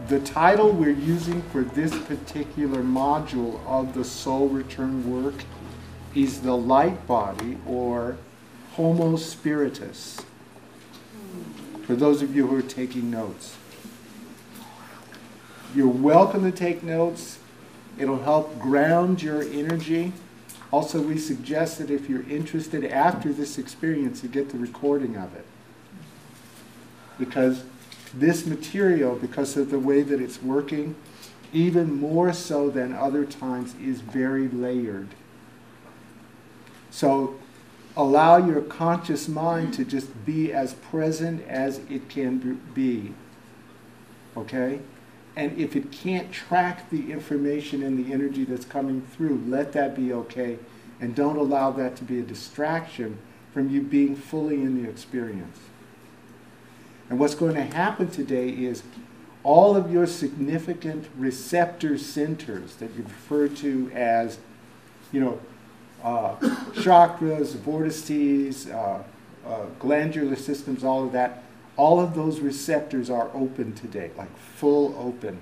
The title we're using for this particular module of the soul return work is the light body, or Homo Spiritus, for those of you who are taking notes. You're welcome to take notes. It'll help ground your energy. Also, we suggest that if you're interested after this experience, you get the recording of it. Because this material, because of the way that it's working, even more so than other times, is very layered. So allow your conscious mind to just be as present as it can be. Okay? And if it can't track the information and the energy that's coming through, let that be okay. And don't allow that to be a distraction from you being fully in the experience. And what's going to happen today is all of your significant receptor centers that you refer to as, chakras, vortices, glandular systems, all of that, all of those receptors are open today, like full open.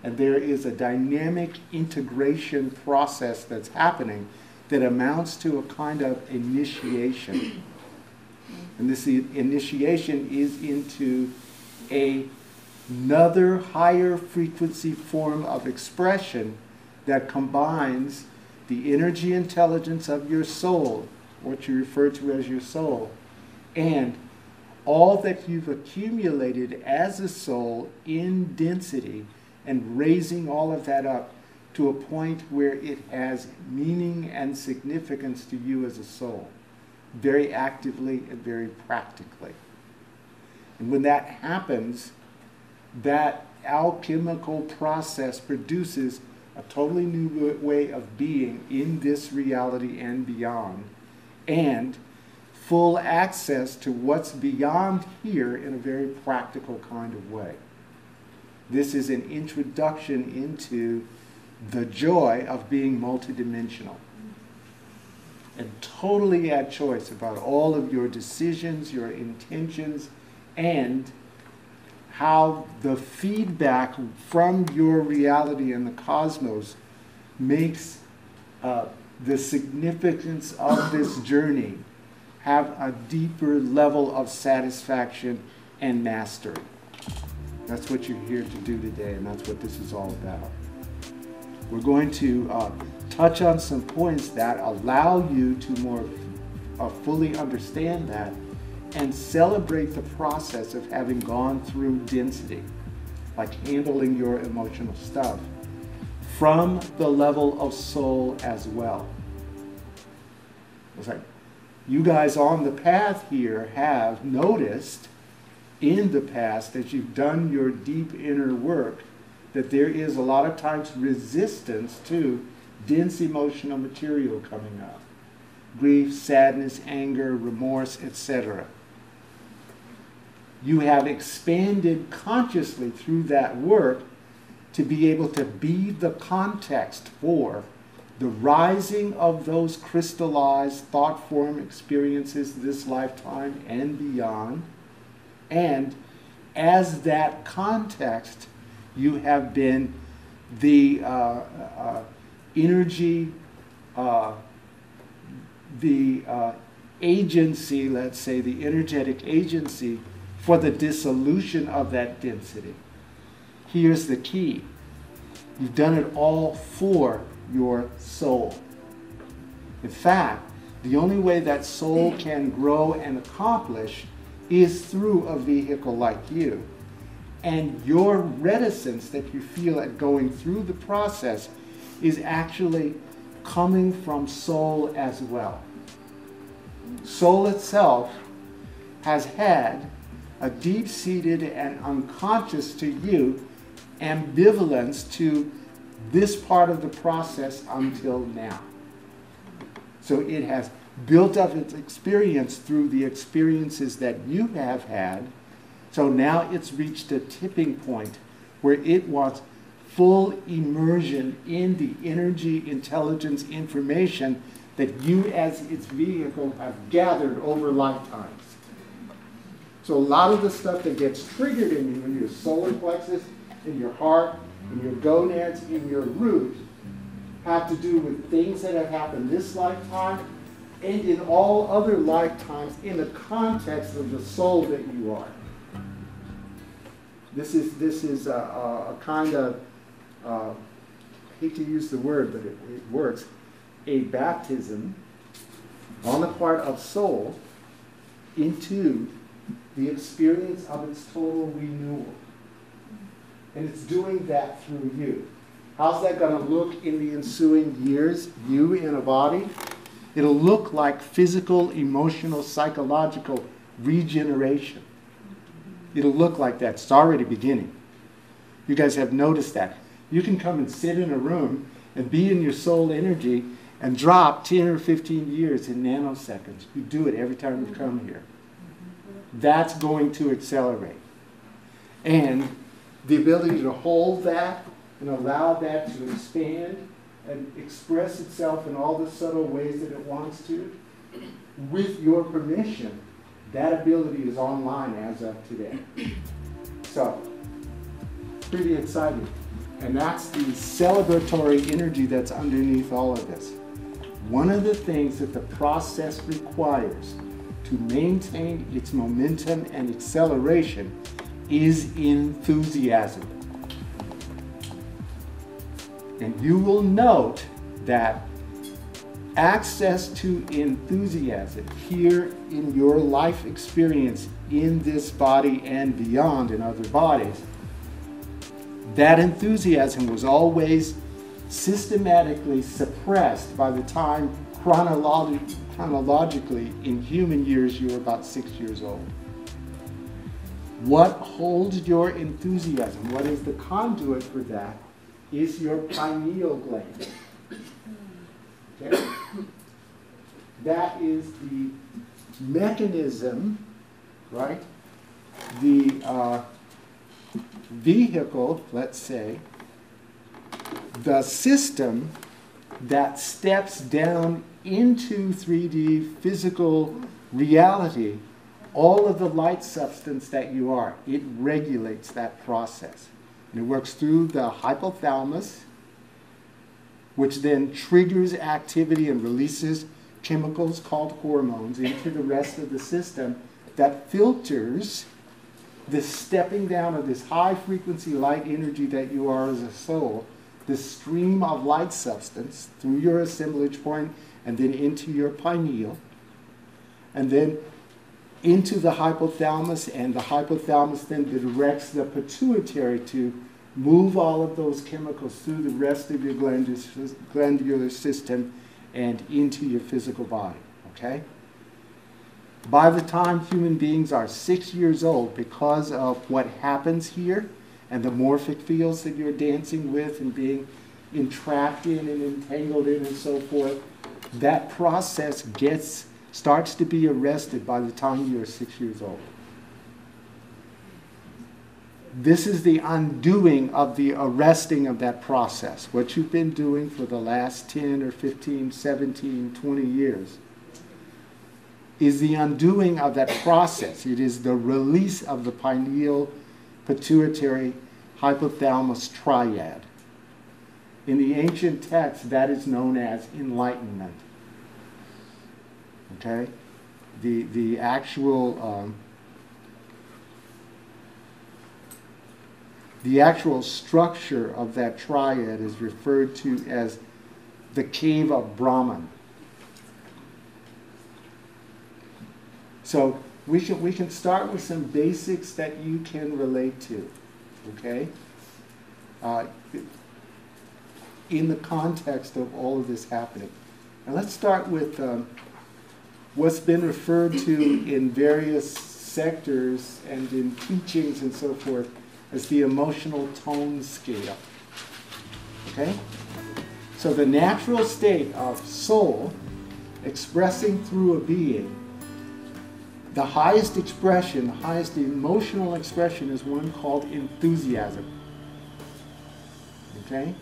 And there is a dynamic integration process that's happening that amounts to a kind of initiation. And this initiation is into another higher frequency form of expression that combines the energy intelligence of your soul, what you refer to as your soul, and all that you've accumulated as a soul in density, and raising all of that up to a point where it has meaning and significance to you as a soul, very actively and very practically. And when that happens, that alchemical process produces a totally new way of being in this reality and beyond, and full access to what's beyond here in a very practical kind of way. This is an introduction into the joy of being multidimensional, and totally at choice about all of your decisions, your intentions, and how the feedback from your reality in the cosmos makes the significance of this journey have a deeper level of satisfaction and mastery. That's what you're here to do today, and that's what this is all about. We're going to touch on some points that allow you to more fully understand that and celebrate the process of having gone through density, like handling your emotional stuff, from the level of soul as well. It's like, you guys on the path here have noticed in the past, as you've done your deep inner work, that there is a lot of times resistance to dense emotional material coming up. Grief, sadness, anger, remorse, etc. You have expanded consciously through that work to be able to be the context for the rising of those crystallized thought form experiences this lifetime and beyond. And as that context, you have been the energy, the agency, let's say, the energetic agency for the dissolution of that density. Here's the key. You've done it all for your soul. In fact, the only way that soul can grow and accomplish is through a vehicle like you. And your reticence that you feel at going through the process is actually coming from soul as well. Soul itself has had a deep-seated and unconscious to you ambivalence to this part of the process until now. So it has built up its experience through the experiences that you have had. So now it's reached a tipping point where it wants full immersion in the energy, intelligence, information that you as its vehicle have gathered over lifetimes. So a lot of the stuff that gets triggered in you in your solar plexus in your heart, in your gonads, in your root, have to do with things that have happened this lifetime and in all other lifetimes in the context of the soul that you are. This is a kind of, I hate to use the word, but it works, a baptism on the part of soul into the experience of its total renewal. And it's doing that through you. How's that going to look in the ensuing years, you in a body? It'll look like physical, emotional, psychological regeneration. It'll look like that. It's already beginning. You guys have noticed that. You can come and sit in a room and be in your soul energy and drop 10 or 15 years in nanoseconds. You do it every time you come here. That's going to accelerate. And the ability to hold that and allow that to expand and express itself in all the subtle ways that it wants to, with your permission, that ability is online as of today. So, pretty exciting. And that's the celebratory energy that's underneath all of this. One of the things that the process requires to maintain its momentum and acceleration is enthusiasm. And you will note that access to enthusiasm here in your life experience in this body and beyond in other bodies, that enthusiasm was always systematically suppressed by the time chronologically in human years you were about 6 years old. What holds your enthusiasm, what is the conduit for that, is your pineal gland. Okay? That is the mechanism, right? The vehicle, let's say, the system that steps down into 3D physical reality all of the light substance that you are. It regulates that process. And it works through the hypothalamus, which then triggers activity and releases chemicals called hormones into the rest of the system that filters this stepping down of this high frequency light energy that you are as a soul, this stream of light substance through your assemblage point and then into your pineal, and then into the hypothalamus, and the hypothalamus then directs the pituitary to move all of those chemicals through the rest of your glandular system and into your physical body, okay? By the time human beings are 6 years old, because of what happens here and the morphic fields that you're dancing with and being entrapped in and entangled in and so forth, that process starts to be arrested by the time you're 6 years old. This is the undoing of the arresting of that process. What you've been doing for the last 10 or 15, 17, 20 years is the undoing of that process. It is the release of the pineal, pituitary, hypothalamus triad. In the ancient texts, that is known as enlightenment. Okay? The actual structure of that triad is referred to as the cave of Brahman. So we can start with some basics that you can relate to, okay? In the context of all of this happening. Now let's start with what's been referred to in various sectors and in teachings and so forth as the emotional tone scale. Okay? So the natural state of soul expressing through a being, the highest expression, the highest emotional expression is one called enthusiasm. Okay?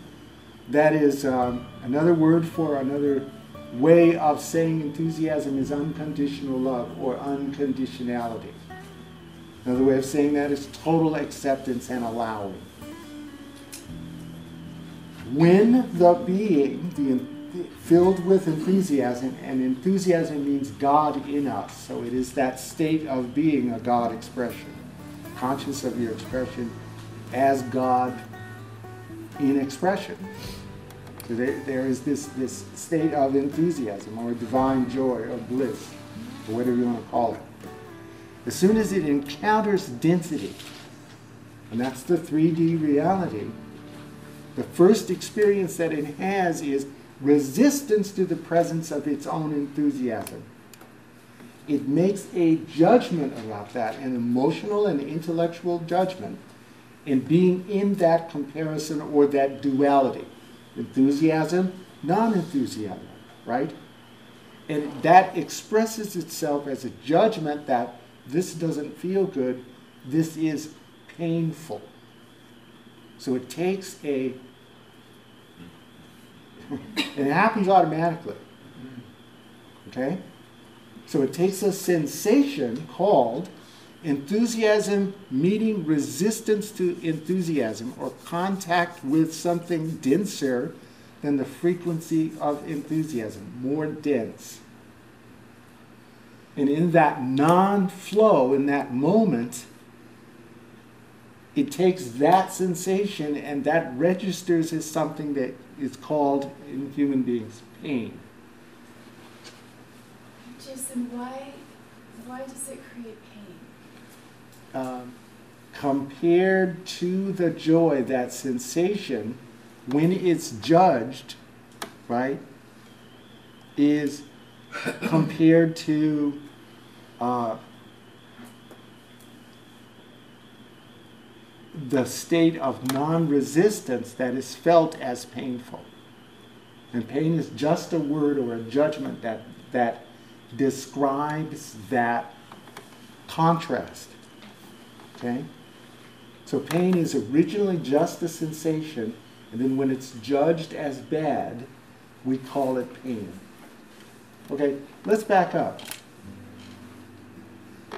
That is another word for another way of saying enthusiasm is unconditional love or unconditionality. Another way of saying that is total acceptance and allowing. When the being, filled with enthusiasm, and enthusiasm means God in us, so it is that state of being a God expression, conscious of your expression as God in expression. So there is this state of enthusiasm or divine joy or bliss, or whatever you want to call it. As soon as it encounters density, and that's the 3D reality, the first experience that it has is resistance to the presence of its own enthusiasm. It makes a judgment about that, an emotional and intellectual judgment, in being in that comparison or that duality. Enthusiasm, non-enthusiasm, right? And that expresses itself as a judgment that this doesn't feel good, this is painful. So it takes and it happens automatically, okay? So it takes a sensation called enthusiasm meeting resistance to enthusiasm, or contact with something denser than the frequency of enthusiasm, more dense. And in that non-flow, in that moment, it takes that sensation and that registers as something that is called, in human beings, pain. Jaison, why does it create pain? Compared to the joy, that sensation, when it's judged, right, is compared to the state of non-resistance that is felt as painful. And pain is just a word or a judgment that describes that contrast. Okay? So pain is originally just a sensation, and then when it's judged as bad, we call it pain. Okay, let's back up.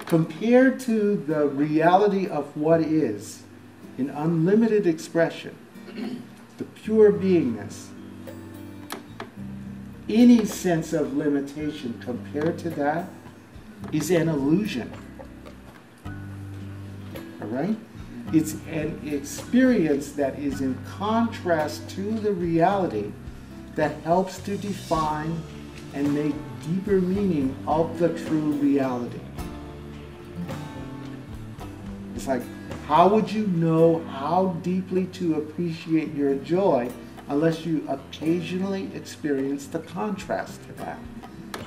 Compared to the reality of what is, in unlimited expression, the pure beingness, any sense of limitation compared to that is an illusion. All right? It's an experience that is in contrast to the reality that helps to define and make deeper meaning of the true reality. It's like, how would you know how deeply to appreciate your joy unless you occasionally experience the contrast to that?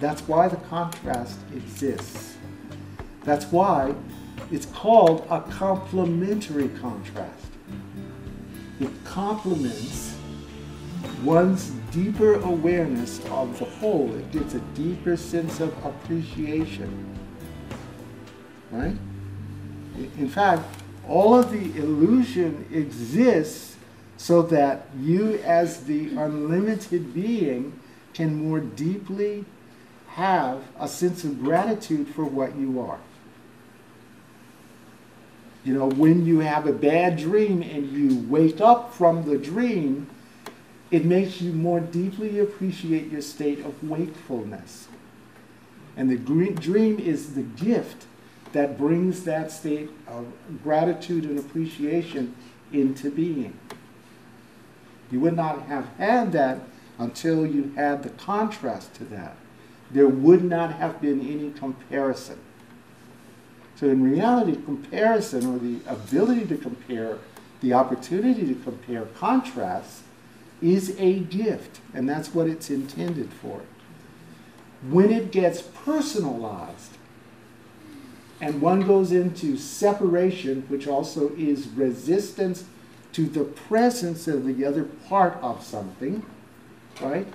That's why the contrast exists. That's why it's called a complementary contrast. It complements one's deeper awareness of the whole. It gives a deeper sense of appreciation. Right? In fact, all of the illusion exists so that you as the unlimited being can more deeply have a sense of gratitude for what you are. You know, when you have a bad dream and you wake up from the dream, it makes you more deeply appreciate your state of wakefulness. And the dream is the gift that brings that state of gratitude and appreciation into being. You would not have had that until you had the contrast to that. There would not have been any comparison. So in reality, comparison, or the ability to compare, the opportunity to compare contrasts, is a gift, and that's what it's intended for. When it gets personalized, and one goes into separation, which also is resistance to the presence of the other part of something, right?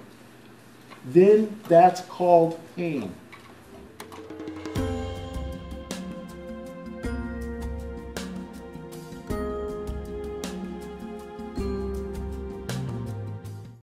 Then that's called pain.